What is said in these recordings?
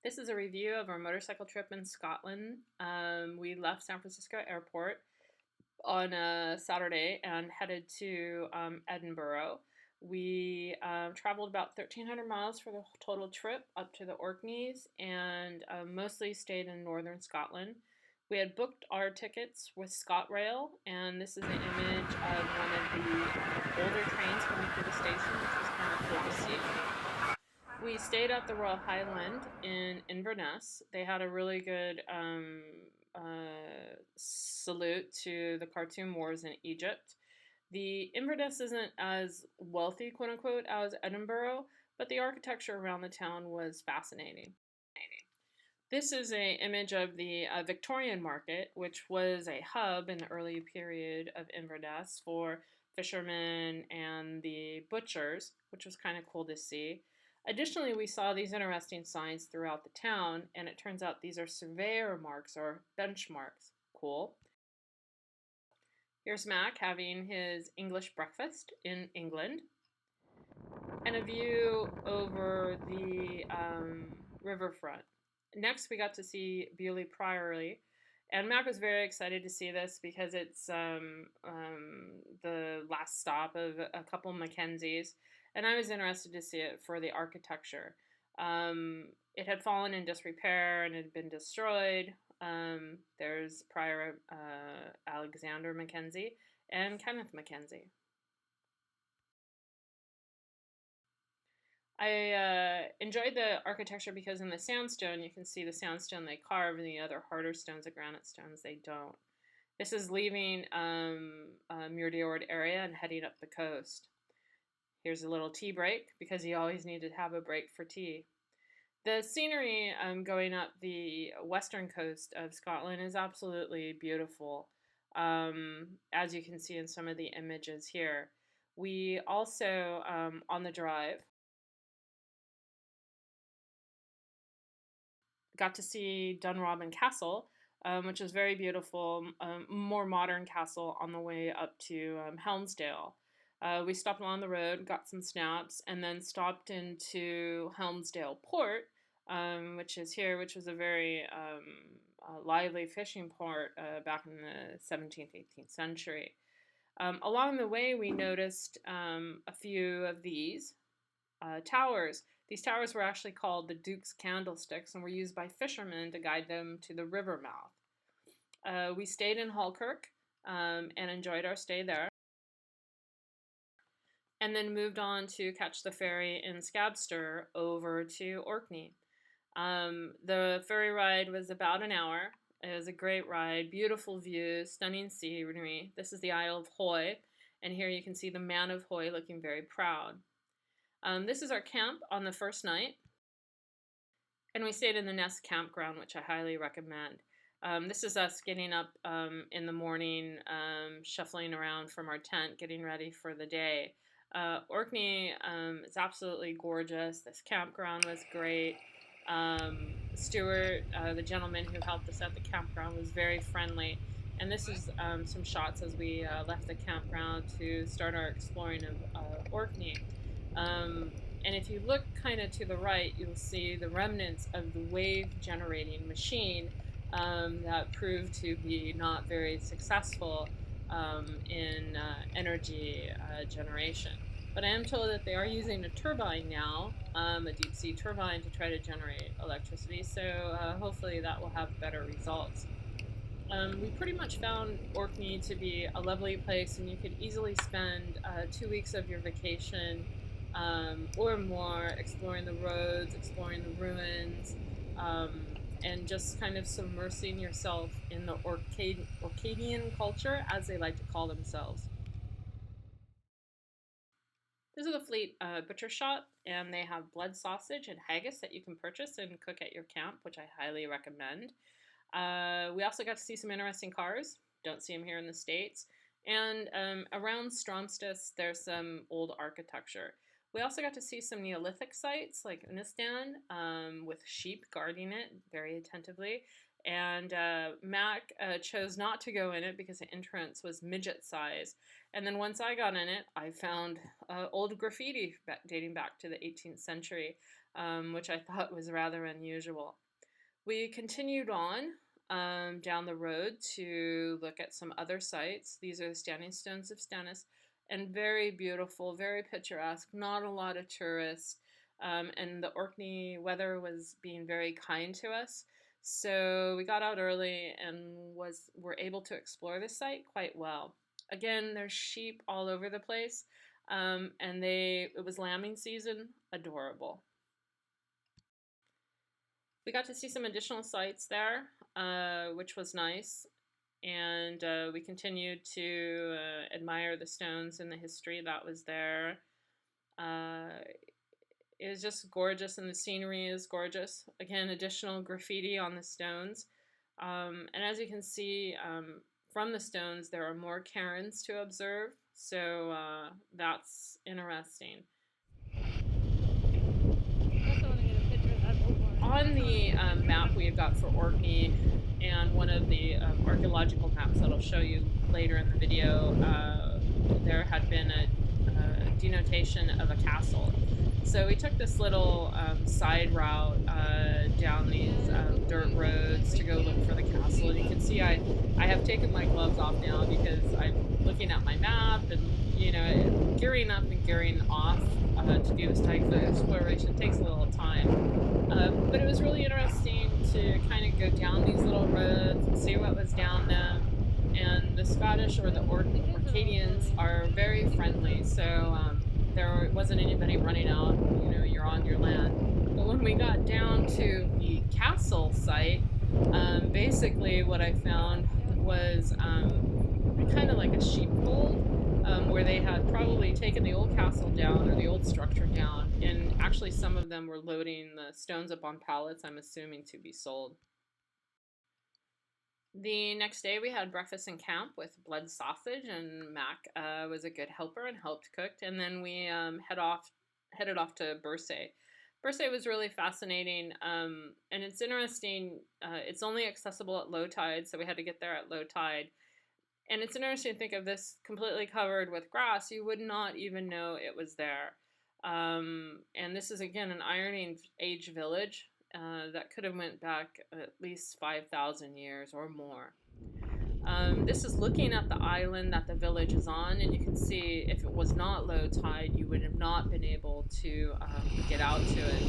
This is a review of our motorcycle trip in Scotland. We left San Francisco Airport on a Saturday and headed to Edinburgh. We traveled about 1,300 miles for the total trip up to the Orkneys and mostly stayed in northern Scotland. We had booked our tickets with ScotRail, and this is an image of one of the older trains coming through the station, which was kind of cool to see. We stayed at the Royal Highland in Inverness. They had a really good salute to the cartoon wars in Egypt. The Inverness isn't as wealthy, quote unquote, as Edinburgh, but the architecture around the town was fascinating. This is an image of the Victorian market, which was a hub in the early period of Inverness for fishermen and the butchers, which was kind of cool to see. Additionally, we saw these interesting signs throughout the town, and it turns out these are surveyor marks or benchmarks. Cool. Here's Mac having his English breakfast in England, and a view over the riverfront. Next, we got to see Beaulieu Priory, and Mac was very excited to see this because it's the last stop of a couple Mackenzies, and I was interested to see it for the architecture. It had fallen in disrepair and had been destroyed. There's Prior Alexander Mackenzie and Kenneth Mackenzie. I enjoyed the architecture because in the sandstone, you can see the sandstone they carve, and the other harder stones, the granite stones, they don't. This is leaving Muir area and heading up the coast. Here's a little tea break because you always need to have a break for tea. The scenery going up the western coast of Scotland is absolutely beautiful, as you can see in some of the images here. We also, on the drive, got to see Dunrobin Castle, which is very beautiful, more modern castle on the way up to Helmsdale. We stopped along the road, got some snaps, and then stopped into Helmsdale Port, which is here, which was a very lively fishing port back in the 17th, 18th century. Along the way, we noticed a few of these towers. These towers were actually called the Duke's Candlesticks and were used by fishermen to guide them to the river mouth. We stayed in Halkirk and enjoyed our stay there, and then moved on to catch the ferry in Scabster over to Orkney. The ferry ride was about an hour. It was a great ride, beautiful views, stunning scenery. This is the Isle of Hoy, and here you can see the Man of Hoy looking very proud. This is our camp on the first night, and we stayed in the Nest campground, which I highly recommend. This is us getting up in the morning, shuffling around from our tent, getting ready for the day. Orkney is absolutely gorgeous. This campground was great. Stuart, the gentleman who helped us at the campground, was very friendly. And this is some shots as we left the campground to start our exploring of Orkney. And if you look kind of to the right, you'll see the remnants of the wave generating machine that proved to be not very successful in energy generation. But I am told that they are using a turbine now, a deep sea turbine, to try to generate electricity, so hopefully that will have better results. We pretty much found Orkney to be a lovely place, and you could easily spend 2 weeks of your vacation or more exploring the roads, exploring the ruins, and just kind of submersing yourself in the Orcadian culture, as they like to call themselves. This is the Fleet Butcher Shop, and they have blood sausage and haggis that you can purchase and cook at your camp, which I highly recommend. We also got to see some interesting cars. Don't see them here in the States. And around Stromstad, there's some old architecture. We also got to see some Neolithic sites like Unistan with sheep guarding it very attentively. And Mac chose not to go in it because the entrance was midget size. And then once I got in it, I found old graffiti dating back to the 18th century. which I thought was rather unusual. We continued on down the road to look at some other sites. These are the Standing Stones of Stennis, and very beautiful, very picturesque, not a lot of tourists. And the Orkney weather was being very kind to us. So we got out early and were able to explore the site quite well. Again, there's sheep all over the place, and it was lambing season, adorable. We got to see some additional sites there, which was nice. And we continued to admire the stones and the history that was there. Uh, it was just gorgeous, and the scenery is gorgeous. Again, additional graffiti on the stones. And as you can see from the stones, there are more cairns to observe. So that's interesting. On the map we have got for Orkney, and one of the archaeological maps that I'll show you later in the video, there had been a denotation of a castle. So we took this little side route down these dirt roads to go look for the castle. And you can see I have taken my gloves off now because I'm looking at my map and, you know, gearing up and gearing off to do this type of exploration takes a little time. But it was really interesting to kind of go down these little roads and see what was down them. And the Scottish or the Orcadians are very friendly, so there wasn't anybody running out, you know, you're on your land. But when we got down to the castle site, basically what I found was kind of like a sheepfold, where they had probably taken the old castle down or the old structure down, and actually some of them were loading the stones up on pallets, I'm assuming to be sold. The next day we had breakfast in camp with blood sausage, and Mac was a good helper and helped cook. And then we headed off to Bursay. Bursay was really fascinating, and it's interesting. It's only accessible at low tide, so we had to get there at low tide. And it's interesting to think of this completely covered with grass. You would not even know it was there. And this is, again, an Iron Age village that could have went back at least 5,000 years or more. This is looking at the island that the village is on, and you can see if it was not low tide, you would have not been able to get out to it.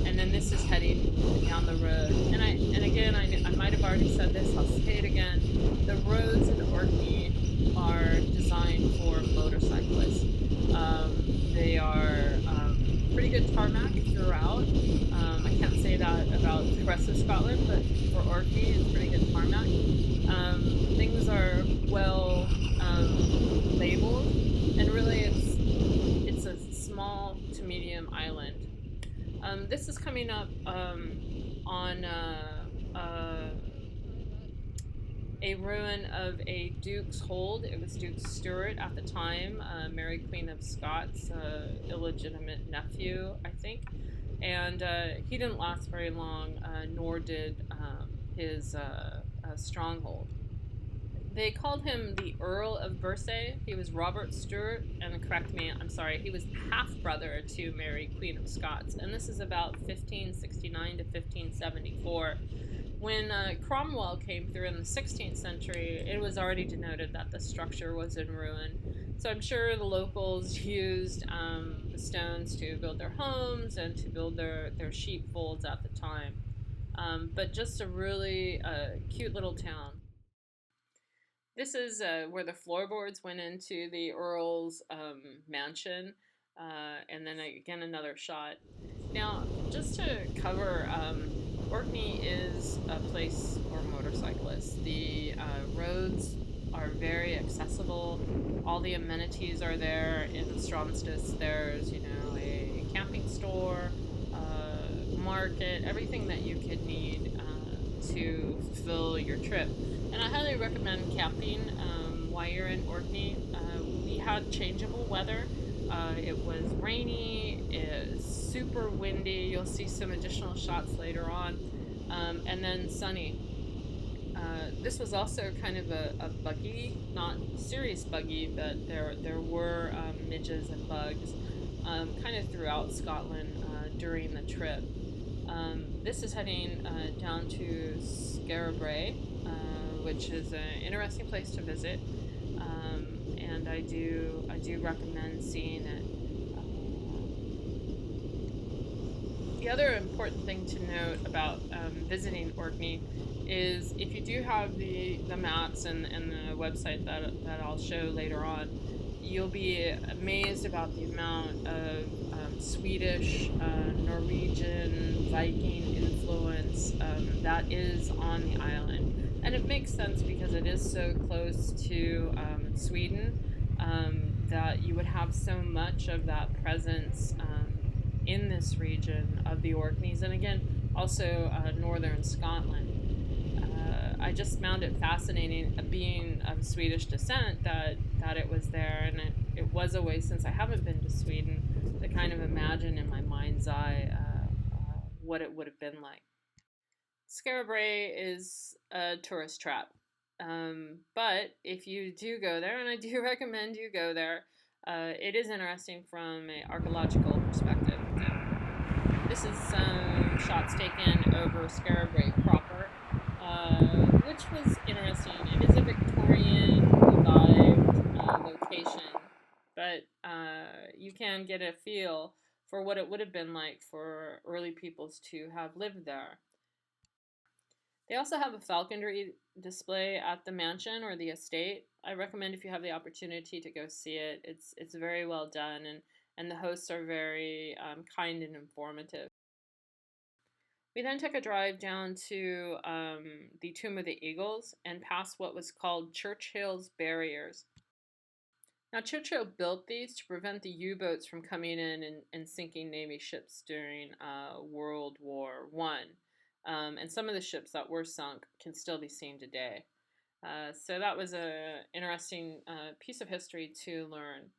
And then this is heading down the road. And again, I might have already said this, I'll say it again. The roads in Orkney are designed for motorcyclists. They are pretty good tarmac throughout. I can't say that about the rest of Scotland, but for Orkney, it's pretty good tarmac. Things are well labeled, and really it's a small to medium island. This is coming up on a ruin of a Duke's hold. It was Duke Stewart at the time, Mary Queen of Scots' illegitimate nephew, I think. And he didn't last very long, nor did his stronghold. They called him the Earl of Bursay. He was Robert Stewart, and correct me, I'm sorry, he was half-brother to Mary Queen of Scots. And this is about 1569 to 1574. When Cromwell came through in the 16th century, it was already denoted that the structure was in ruin. So I'm sure the locals used the stones to build their homes and to build their sheepfolds at the time. But just a really cute little town. This is where the floorboards went into the Earl's mansion, and then again another shot. Now, just to cover, Orkney is a place for motorcyclists. The roads are very accessible. All the amenities are there. In Stromstis, there's, you know, a camping store, market, everything that you could need to fulfill your trip. And I highly recommend camping while you're in Orkney. We had changeable weather. It was rainy, it's super windy. You'll see some additional shots later on. And then sunny. This was also kind of a buggy, not serious buggy, but there were midges and bugs kind of throughout Scotland during the trip. This is heading down to Scarabray, which is an interesting place to visit, and I do recommend seeing it. The other important thing to note about visiting Orkney is if you do have the maps and the website that I'll show later on, you'll be amazed about the amount of Swedish, Norwegian, Viking influence that is on the island. And it makes sense because it is so close to Sweden, that you would have so much of that presence in this region of the Orkneys, and again, also northern Scotland. I just found it fascinating, being of Swedish descent, that it was there, and it was a way, since I haven't been to Sweden, to kind of imagine in my mind's eye what it would have been like. Scarabray is a tourist trap, but if you do go there, and I do recommend you go there, it is interesting from an archaeological perspective. This is some shots taken over Scarabray proper, which was interesting. It is a Victorian revived location, but you can get a feel for what it would have been like for early peoples to have lived there. They also have a falconry display at the mansion or the estate. I recommend, if you have the opportunity, to go see it. It's very well done, and the hosts are very kind and informative. We then took a drive down to the Tomb of the Eagles and past what was called Churchill's Barriers. Now, Churchill built these to prevent the U-boats from coming in and sinking Navy ships during World War One. And some of the ships that were sunk can still be seen today. So that was an interesting piece of history to learn.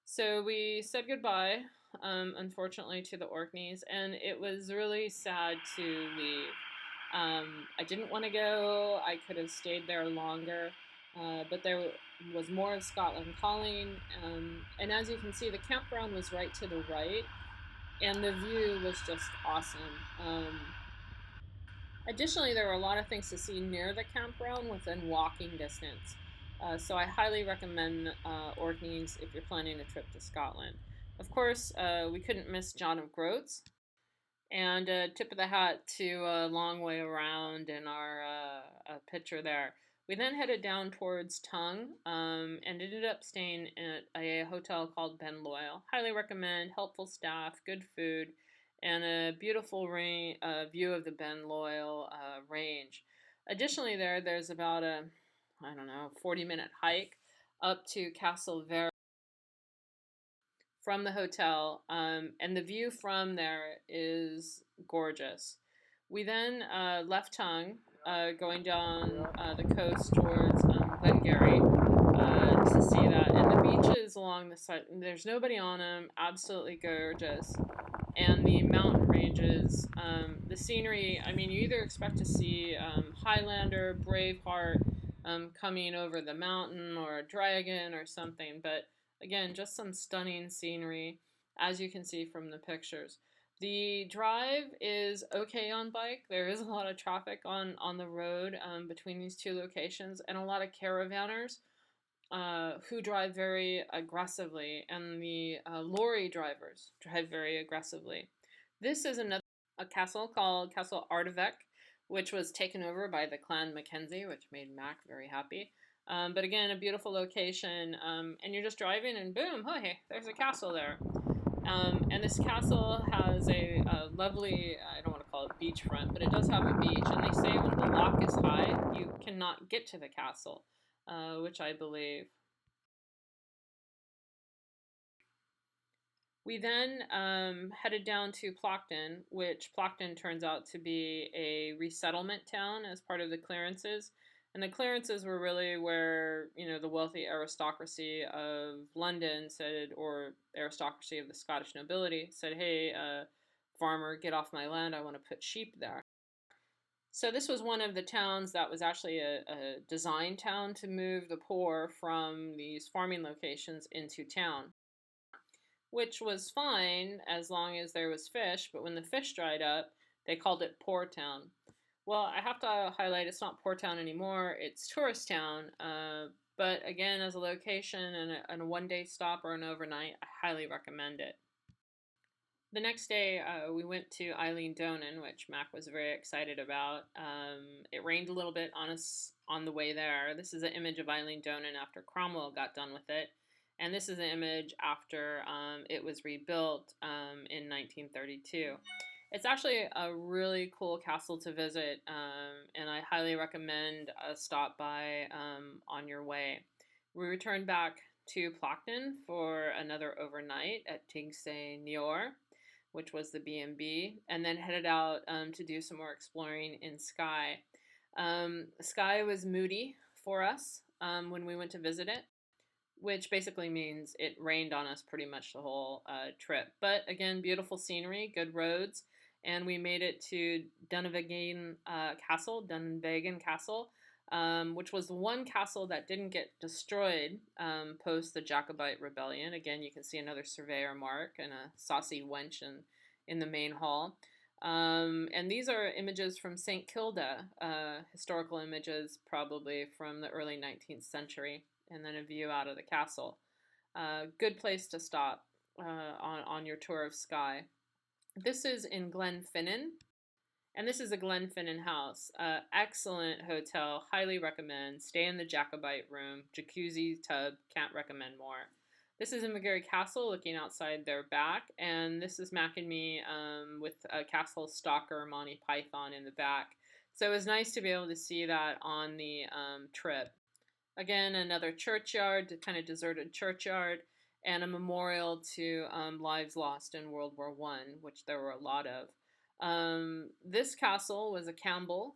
So we said goodbye, unfortunately, to the Orkneys, and it was really sad to leave. I didn't want to go. I could have stayed there longer, but there was more of Scotland calling. And as you can see, the campground was right to the right, and the view was just awesome. Additionally, there were a lot of things to see near the campground within walking distance. So I highly recommend Orkneys if you're planning a trip to Scotland. Of course, we couldn't miss John of Groats, and tip of the hat to Long Way Around in our picture there. We then headed down towards Tongue and ended up staying at a hotel called Ben Loyal. Highly recommend, helpful staff, good food, and a beautiful view of the Ben Loyal range. Additionally, there's about a, I don't know, 40-minute hike up to Castle Vere from the hotel, and the view from there is gorgeous. We then left Tongue, going down the coast towards Glengarry to see that. And the beaches along the side, there's nobody on them, absolutely gorgeous. And the mountain ranges, the scenery, I mean, you either expect to see Highlander, Braveheart coming over the mountain, or a dragon or something, but again, just some stunning scenery, as you can see from the pictures. The drive is okay on bike. There is a lot of traffic on the road between these two locations, and a lot of caravanners who drive very aggressively, and the lorry drivers drive very aggressively. This is a castle called Castle Ardevec, which was taken over by the Clan Mackenzie, which made Mac very happy. But again, a beautiful location, and you're just driving, and boom, oh, hey, there's a castle there. And this castle has a lovely, I don't want to call it beachfront, but it does have a beach, and they say when the loch is high, you cannot get to the castle, which I believe. We then headed down to Plockton, which Plockton turns out to be a resettlement town as part of the clearances. And the clearances were really where, the wealthy aristocracy of London said, or aristocracy of the Scottish nobility said, hey, farmer, get off my land, I want to put sheep there. So this was one of the towns that was actually a design town to move the poor from these farming locations into town. which was fine as long as there was fish, but when the fish dried up, they called it Poor Town. Well, I have to highlight it's not Poor Town anymore, it's Tourist Town. But again, as a location and a one day stop or an overnight, I highly recommend it. The next day, we went to Eileen Donan, which Mac was very excited about. It rained a little bit on us on the way there. This is an image of Eileen Donan after Cromwell got done with it. And this is an image after it was rebuilt in 1932. It's actually a really cool castle to visit, and I highly recommend a stop by on your way. We returned back to Plockton for another overnight at Tingsay Nior, which was the B&B, and then headed out to do some more exploring in Skye. Skye was moody for us when we went to visit it, which basically means it rained on us pretty much the whole trip. But again, beautiful scenery, good roads, and we made it to Dunvegan Castle, which was the one castle that didn't get destroyed post the Jacobite Rebellion. Again, you can see another surveyor mark and a saucy wench in the main hall. And these are images from St. Kilda, historical images probably from the early 19th century, and then a view out of the castle. Good place to stop on your tour of Skye. This is in Glenfinnan, and this is a Glenfinnan house. Excellent hotel, highly recommend. Stay in the Jacobite room, jacuzzi, tub, can't recommend more. This is in McGarry Castle, looking outside their back, and this is Mac and me with a castle stalker, Monty Python, in the back. So it was nice to be able to see that on the trip. Again, another churchyard, kind of deserted churchyard, and a memorial to lives lost in World War I, which there were a lot of. This castle was a Campbell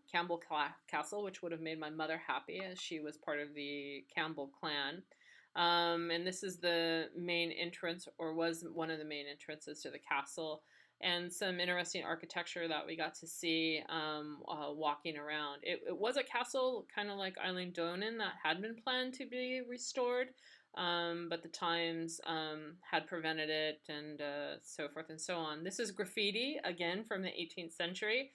Castle, which would have made my mother happy as she was part of the Campbell clan. And this is the main entrance, or was one of the main entrances to the castle, and some interesting architecture that we got to see walking around. It was a castle kind of like Eileen Donan that had been planned to be restored, but the times had prevented it, and so forth and so on. This is graffiti, again, from the 18th century.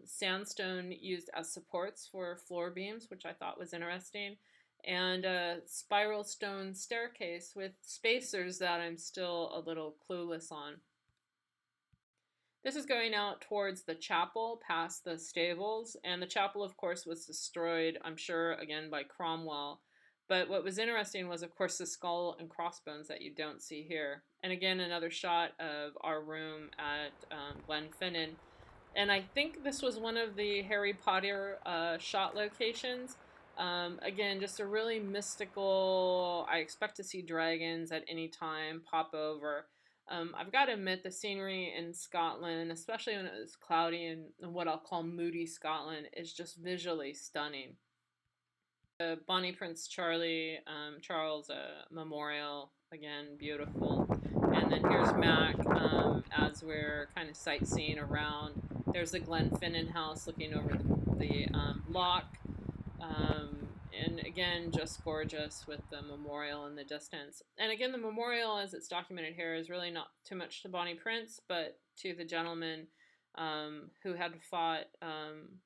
Sandstone used as supports for floor beams, which I thought was interesting, and a spiral stone staircase with spacers that I'm still a little clueless on. This is going out towards the chapel, past the stables, and the chapel, of course, was destroyed, I'm sure, again, by Cromwell. But what was interesting was, of course, the skull and crossbones that you don't see here. And again, another shot of our room at Glenfinnan. And I think this was one of the Harry Potter shot locations. Again, just a really mystical, I expect to see dragons at any time pop over. I've got to admit, the scenery in Scotland, especially when it was cloudy and what I'll call moody Scotland, is just visually stunning. The Bonnie Prince Charles memorial, again, beautiful. And then here's Mac as we're kind of sightseeing around. There's the Glenfinnan house looking over the loch. And again, just gorgeous with the memorial in the distance. And again, the memorial, as it's documented here, is really not too much to Bonnie Prince, but to the gentlemen who had fought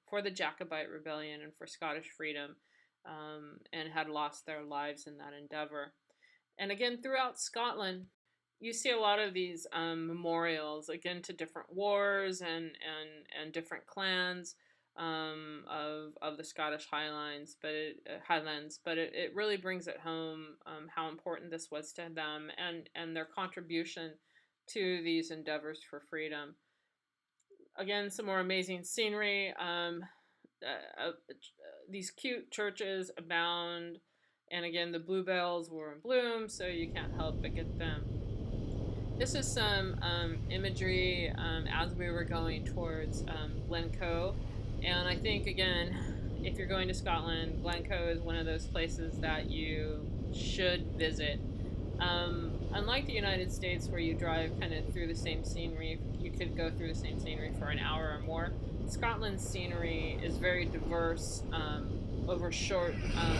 for the Jacobite Rebellion and for Scottish freedom, and had lost their lives in that endeavor. And again, throughout Scotland, you see a lot of these memorials, again, to different wars and different clans of the Scottish Highlands, but it really brings it home how important this was to them and their contribution to these endeavors for freedom. Again, some more amazing scenery. These cute churches abound, and again, the bluebells were in bloom, so you can't help but get them. This is some imagery as we were going towards Glencoe. And I think, again, if you're going to Scotland, Glencoe is one of those places that you should visit. Unlike the United States, where you drive kind of through the same scenery, you could go through the same scenery for an hour or more. Scotland's scenery is very diverse over short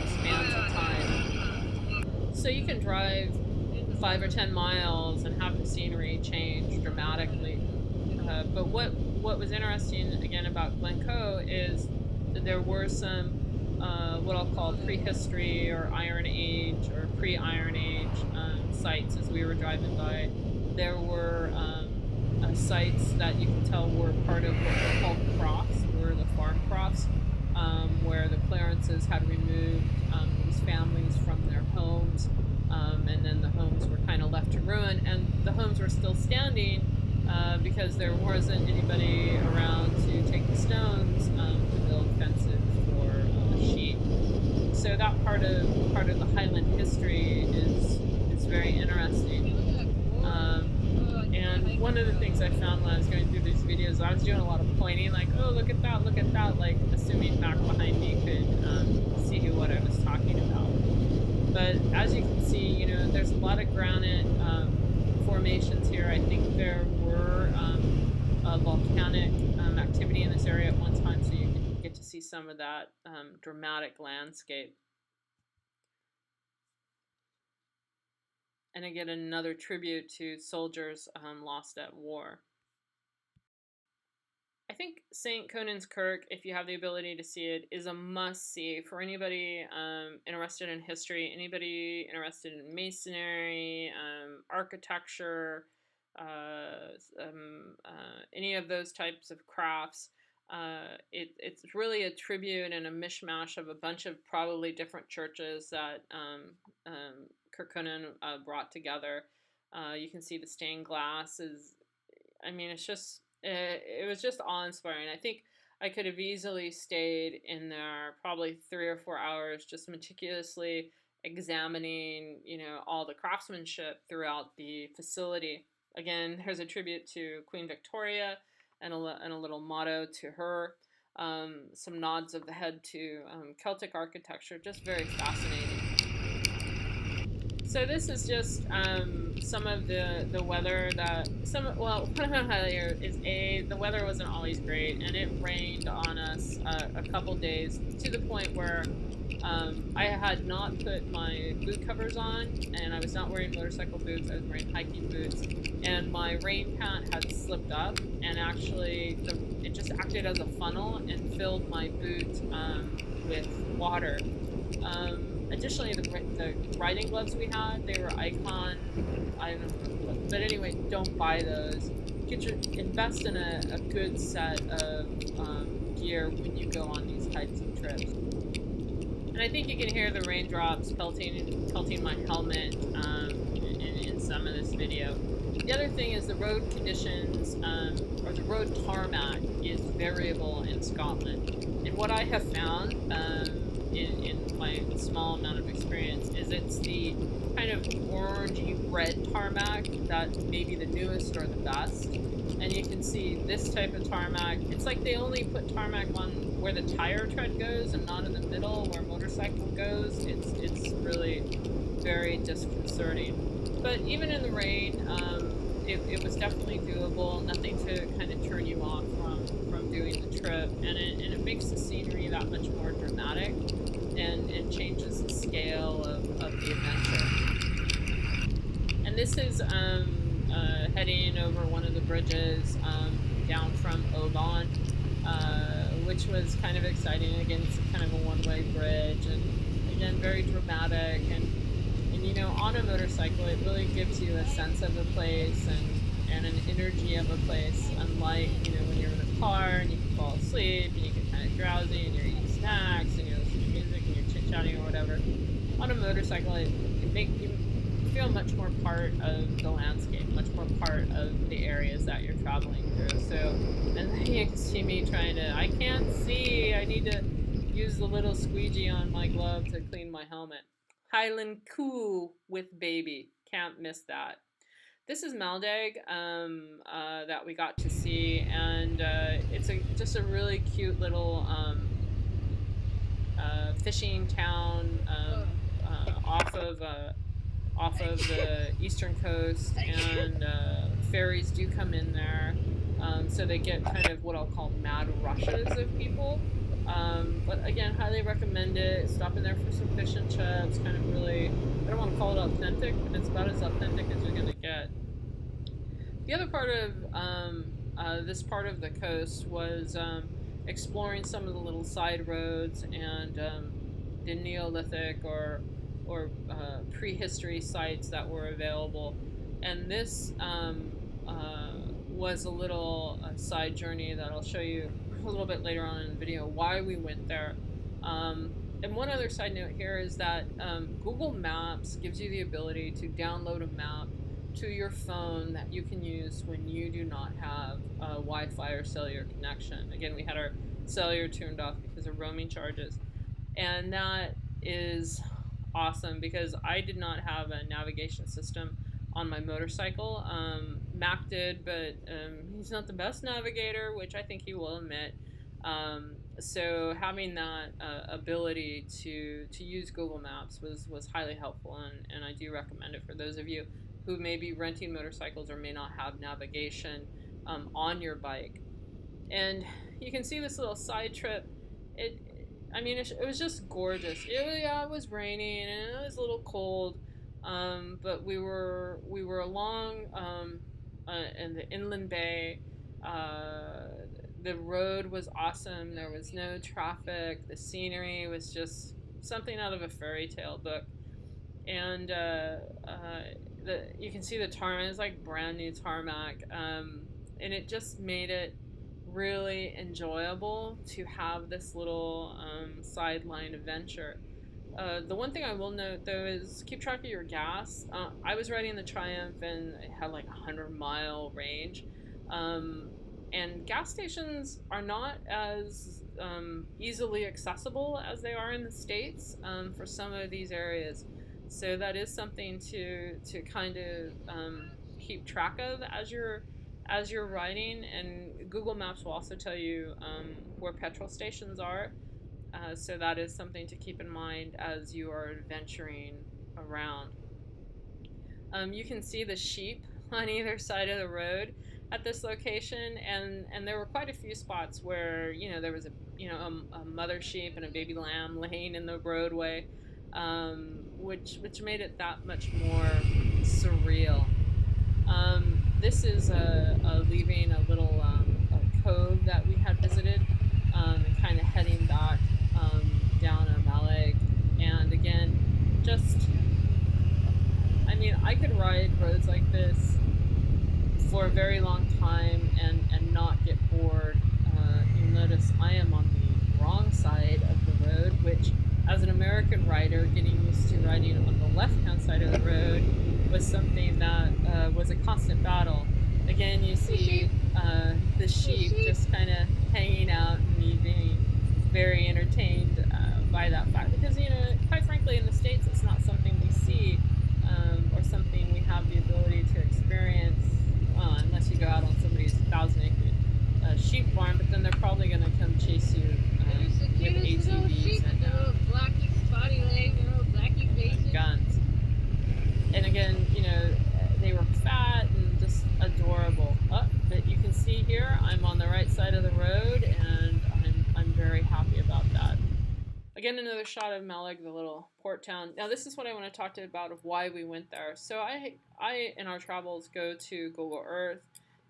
spans of time. So you can drive 5 or 10 miles and have the scenery change dramatically. But what was interesting again about Glencoe is that there were some what I'll call prehistory or Iron Age or pre-Iron Age sites as we were driving by. There were sites that you can tell were part of what were called crofts, were the farm crofts, where the clearances had removed these families from their homes, and then the homes were kind of left to ruin, and the homes were still standing because there wasn't anybody around to take the stones to build fences for sheep. So that part of the Highland history is very interesting. And one of the things I found when I was going through these videos, I was doing a lot of pointing, like, oh, look at that, like assuming Mac behind me could see what I was talking about. But as you can see, there's a lot of granite formations here. I think there were volcanic activity in this area at one time, so you can get to see some of that dramatic landscape. And again, another tribute to soldiers lost at war. I think St. Conan's Kirk, if you have the ability to see it, is a must-see for anybody interested in history, anybody interested in masonry, architecture, any of those types of crafts. It's really a tribute and a mishmash of a bunch of probably different churches that Kirk Conan brought together. You can see the stained glass it was just awe-inspiring. I think I could have easily stayed in there probably 3 or 4 hours just meticulously examining, all the craftsmanship throughout the facility. Again, there's a tribute to Queen Victoria and a little motto to her. Some nods of the head to Celtic architecture, just very fascinating. So this is just some of the weather what I'm going to highlight here is the weather wasn't always great, and it rained on us a couple days to the point where I had not put my boot covers on, and I was not wearing motorcycle boots, I was wearing hiking boots, and my rain pant had slipped up, and actually it just acted as a funnel and filled my boot with water. Additionally, the riding gloves we had, they were Icon, I don't know, but anyway, don't buy those. Invest in a good set of gear when you go on these types of trips. And I think you can hear the raindrops pelting my helmet in some of this video. The other thing is the road conditions, or the road tarmac, is variable in Scotland. And what I have found in my small amount of experience is it's the kind of orangey red tarmac that may be the newest or the best. And you can see this type of tarmac, it's like they only put tarmac on where the tire tread goes and not in the middle where motorcycle goes. It's really very disconcerting. But even in the rain, it was definitely doable, nothing to kind of turn you off from doing the trip, and it makes the scenery that much more dramatic and changes the scale of the adventure. And this is heading over one of the bridges down from Oban, which was kind of exciting. Again, it's kind of a one-way bridge, and again, very dramatic, and on a motorcycle, it really gives you a sense of a place and an energy of a place, unlike, when you're in a car and you can fall asleep and you get kind of drowsy and you're eating snacks and you're listening to music and you're chit-chatting or whatever. On a motorcycle, it makes you feel much more part of the landscape, much more part of the areas that you're traveling through. So, and then you can see me I can't see, I need to use the little squeegee on my glove to clean my helmet. Highland Cool with baby. Can't miss that. This is Maldag that we got to see, and it's just a really cute little fishing town off of the eastern coast, and ferries do come in there, so they get kind of what I'll call mad rushes of people. But again, highly recommend it. Stop in there for some fish and chips. Kind of really, I don't want to call it authentic, but it's about as authentic as you're gonna get. The other part of this part of the coast was exploring some of the little side roads and the Neolithic or prehistory sites that were available. And this was a little side journey that I'll show you a little bit later on in the video why we went there. Um, and one other side note here is that Google Maps gives you the ability to download a map to your phone that you can use when you do not have a Wi-Fi or cellular connection. Again, we had our cellular turned off because of roaming charges, and that is awesome because I did not have a navigation system on my motorcycle. Mac did, but he's not the best navigator, which I think he will admit. So having that ability to use Google Maps was highly helpful, and I do recommend it for those of you who may be renting motorcycles or may not have navigation on your bike. And you can see this little side trip. It, I mean, it was just gorgeous. Yeah, it was raining and it was a little cold, but we were along in the inland bay. Uh, the road was awesome. There was no traffic. The scenery was just something out of a fairy tale book. And you can see the tarmac is like brand new tarmac, and it just made it really enjoyable to have this little sideline adventure. The one thing I will note though is keep track of your gas. I was riding the Triumph and it had like 100-mile range. Um, and gas stations are not as easily accessible as they are in the States for some of these areas. So that is something to kind of keep track of as you're riding. And Google Maps will also tell you where petrol stations are, so that is something to keep in mind as you are adventuring around. You can see the sheep on either side of the road at this location, and there were quite a few spots where there was a mother sheep and a baby lamb laying in the roadway, which made it that much more surreal. This is leaving a little a cove that we had visited, and kind of heading back down a Maleg. And again, just, I mean, I could ride roads like this for a very long time and not get bored. You'll notice I am on the wrong side of the road, which, as an American rider, getting used to riding on the left-hand side of the road was something that was a constant battle. Again, you see the sheep just kind of hanging out and me being very entertained by that fact because, quite frankly, in the States, it's not something we see or something we have the ability to experience unless you go out on somebody's 1,000-acre sheep farm, but then they're probably going to come chase you with ATVs and guns. And again, they were fat and just adorable. But you can see here, I'm on the right side of the road, and I'm very happy about that. Again, another shot of Maleg, the little port town. Now, this is what I want to talk to you about of why we went there. So I in our travels go to Google Earth,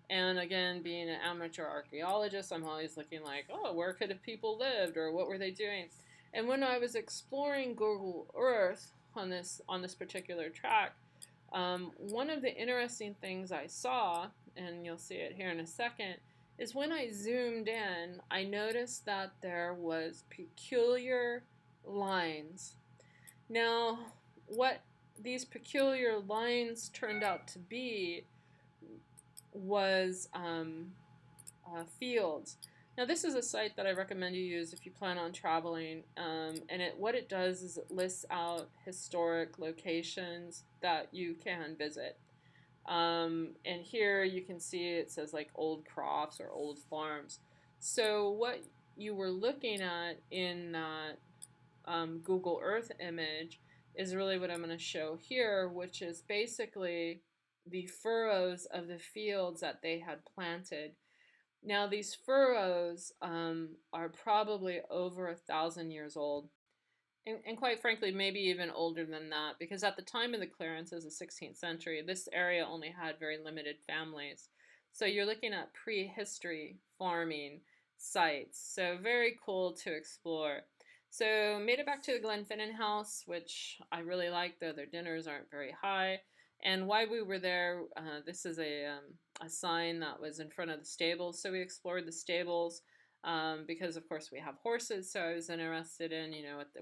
and again, being an amateur archaeologist, I'm always looking like, oh, where could have people lived, or what were they doing? And when I was exploring Google Earth on this particular track, one of the interesting things I saw, and you'll see it here in a second, is when I zoomed in, I noticed that there was peculiar lines. Now, what these peculiar lines turned out to be was fields. Now, this is a site that I recommend you use if you plan on traveling, and what it does is it lists out historic locations that you can visit. And here you can see it says like old crofts or old farms. So what you were looking at in that Google Earth image is really what I'm going to show here, which is basically the furrows of the fields that they had planted. Now, these furrows are probably over 1,000 years old. And quite frankly, maybe even older than that, because at the time of the clearances, the 16th century, this area only had very limited families. So you're looking at prehistory farming sites. So very cool to explore. So made it back to the Glenfinnan house, which I really like, though their dinners aren't very high. And why we were there, this is a sign that was in front of the stables. So we explored the stables because of course we have horses, so I was interested in,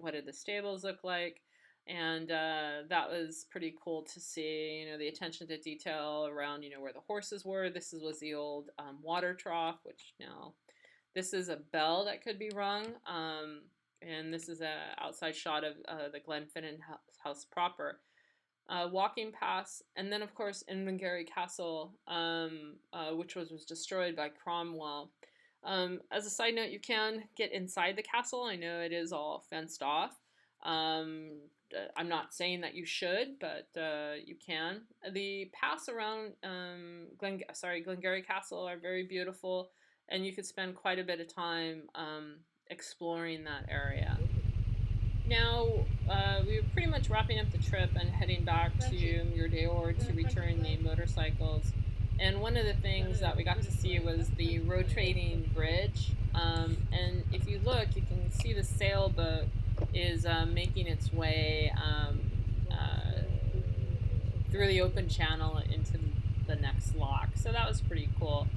what did the stables look like, and that was pretty cool to see, the attention to detail around, where the horses were. Was the old water trough, which now this is a bell that could be rung, and this is a outside shot of the Glenfinnan house proper. Walking past, and then of course Invergary Castle, which was destroyed by Cromwell. As a side note, you can get inside the castle. I know it is all fenced off. I'm not saying that you should, but you can. The paths around Glengarry Castle are very beautiful, and you could spend quite a bit of time exploring that area. Now, we were pretty much wrapping up the trip and heading back to Muir to return the motorcycles. And one of the things that we got to see was the rotating bridge. And if you look, you can see the sailboat is making its way through the open channel into the next lock. So that was pretty cool.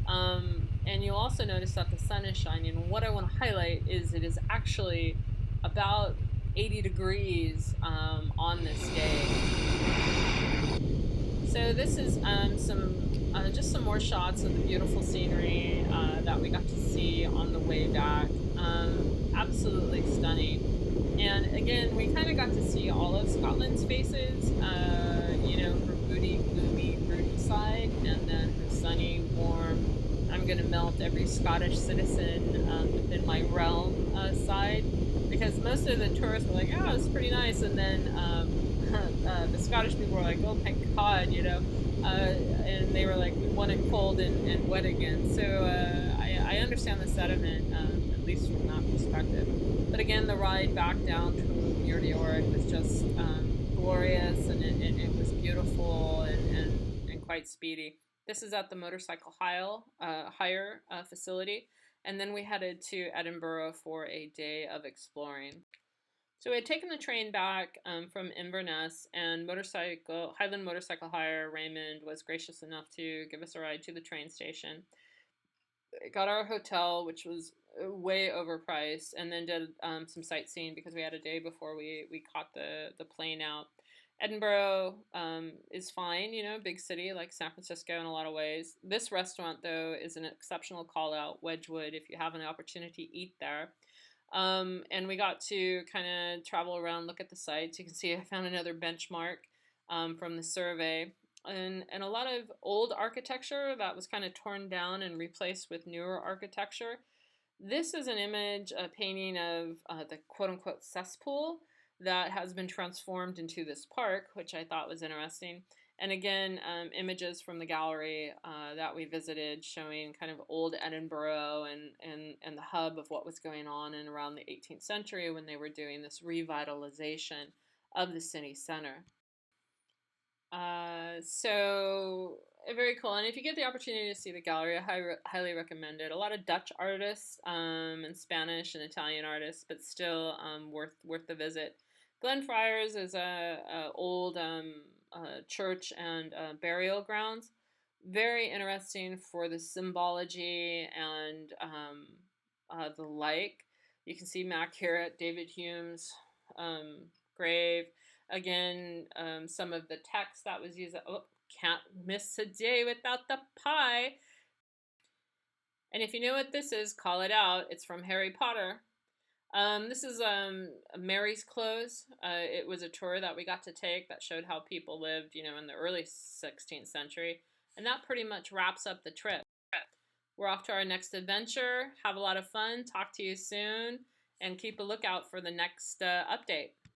And you'll also notice that the sun is shining. And what I want to highlight is it is actually about 80 degrees on this day. So this is just some more shots of the beautiful scenery that we got to see on the way back. Absolutely stunning. And again, we kind of got to see all of Scotland's faces, her moody, gloomy, broody side, and then her sunny, warm, I'm going to melt every Scottish citizen within my realm side. Because most of the tourists were like, oh, it's pretty nice. And then the Scottish people were like, oh my God, and they were like, we want it cold and wet again. So I understand the sentiment, at least from that perspective. But again, the ride back down to Muir was just glorious, and it was beautiful and quite speedy. This is at the Motorcycle Hire facility. And then we headed to Edinburgh for a day of exploring. So we had taken the train back from Inverness, and Highland Motorcycle Hire, Raymond, was gracious enough to give us a ride to the train station. Got our hotel, which was way overpriced, and then did some sightseeing because we had a day before we caught the plane out. Edinburgh is fine, big city like San Francisco in a lot of ways. This restaurant, though, is an exceptional call out, Wedgwood, if you have an opportunity, eat there. And we got to kind of travel around, look at the sites. You can see I found another benchmark from the survey. And a lot of old architecture that was kind of torn down and replaced with newer architecture. This is an image, a painting of the quote-unquote cesspool that has been transformed into this park, which I thought was interesting. And again, images from the gallery that we visited showing kind of old Edinburgh and the hub of what was going on in around the 18th century when they were doing this revitalization of the city center. So very cool. And if you get the opportunity to see the gallery, I highly recommend it. A lot of Dutch artists and Spanish and Italian artists, but still worth the visit. Glenfriars is a old church and burial grounds. Very interesting for the symbology and the like. You can see Mac here at David Hume's grave. Again, some of the text that was used. Oh, can't miss a day without the pie. And if you know what this is, call it out. It's from Harry Potter. This is Mary's Close. It was a tour that we got to take that showed how people lived, in the early 16th century. And that pretty much wraps up the trip. We're off to our next adventure. Have a lot of fun. Talk to you soon. And keep a lookout for the next update.